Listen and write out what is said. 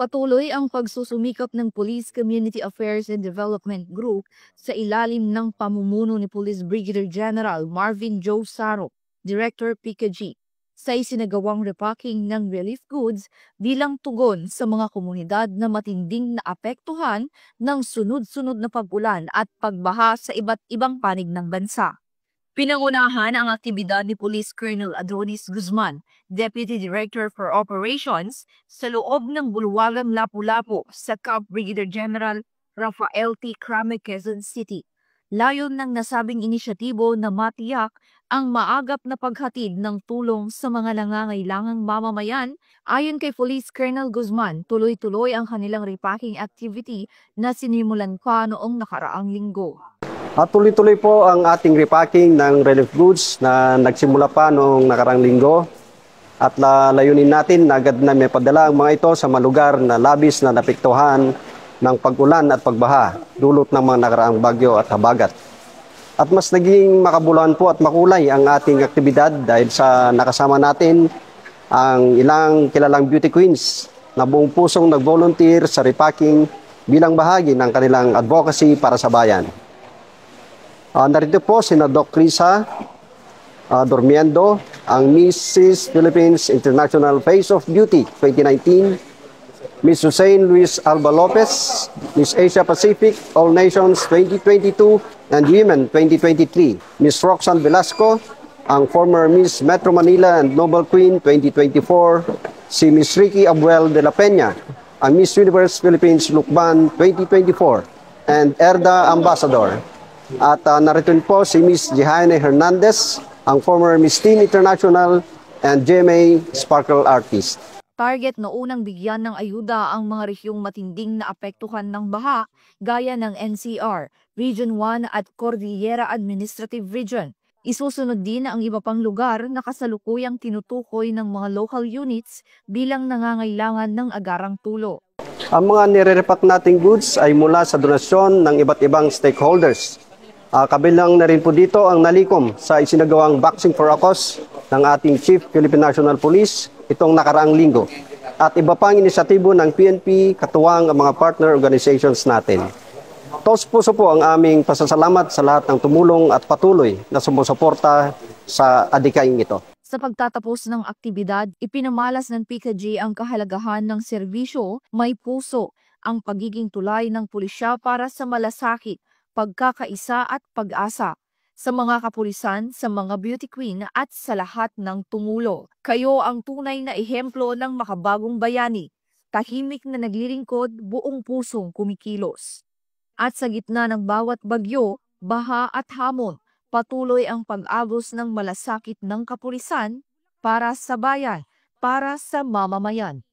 Patuloy ang pagsusumikap ng Police Community Affairs and Development Group sa ilalim ng pamumuno ni Police Brigadier General Marvin Joe Saro, Director PCG, sa isinagawang repacking ng relief goods bilang tugon sa mga komunidad na matinding naapektuhan ng sunod-sunod na pag-ulan at pagbaha sa iba't ibang panig ng bansa. Pinangunahan ang aktibidad ni Police Colonel Adonis Guzman, Deputy Director for Operations, sa loob ng bulwagang Lapu-Lapu sa Camp Brigadier General Rafael T. Crame, Quezon City. Layon ng nasabing inisyatibo na matiyak ang maagap na paghatid ng tulong sa mga nangangailangang mamamayan. Ayon kay Police Colonel Guzman, tuloy-tuloy ang kanilang repacking activity na sinimulan pa noong nakaraang linggo. At tuloy-tuloy po ang ating repacking ng relief goods na nagsimula pa noong nakarang linggo. At layunin natin na agad na may padala ang mga ito sa mga lugar na labis na napektuhan ng pag-ulan at pagbaha, dulot ng mga nakaraang bagyo at habagat. At mas naging makabuluhan po at makulay ang ating aktibidad dahil sa nakasama natin ang ilang kilalang beauty queens na buong pusong nag-volunteer sa repacking bilang bahagi ng kanilang advocacy para sa bayan. Narito po si Doc Crisa Dormiendo, ang Mrs. Philippines International Face of Beauty 2019, Ms. Hussein Luis Alba Lopez, Miss Asia Pacific All Nations 2022 and Women 2023, Ms. Roxanne Velasco, ang former Miss Metro Manila and Nobel Queen 2024, si Ms. Ricky Abuel de la Peña, ang Miss Universe Philippines Lukban 2024, and Erda Ambassador. At narito po si Miss Jehaine Hernandez, ang former Miss Teen International and GMA Sparkle Artist. Target na unang bigyan ng ayuda ang mga rehiyong matinding na apektuhan ng baha gaya ng NCR, Region 1 at Cordillera Administrative Region. Isusunod din ang iba pang lugar na kasalukuyang tinutukoy ng mga local units bilang nangangailangan ng agarang tulong. Ang mga nire-repack nating goods ay mula sa donasyon ng iba't ibang stakeholders. Kabilang na rin po dito ang nalikom sa isinagawang Boxing for a Cause ng ating Chief Philippine National Police itong nakaraang linggo. At iba pang inisyatibo ng PNP katuwang ang mga partner organizations natin. Taos puso po ang aming pasasalamat sa lahat ng tumulong at patuloy na sumusuporta sa adhikaing ito. Sa pagtatapos ng aktibidad, ipinamalas ng PCG ang kahalagahan ng serbisyo, may puso, ang pagiging tulay ng pulisya para sa malasakit, pagkakaisa at pag-asa. Sa mga kapulisan, sa mga beauty queen at sa lahat ng tumulo. Kayo ang tunay na ehemplo ng makabagong bayani, tahimik na naglilingkod, buong pusong kumikilos. At sa gitna ng bawat bagyo, baha at hamon, patuloy ang pag-agos ng malasakit ng kapulisan para sa bayan, para sa mamamayan.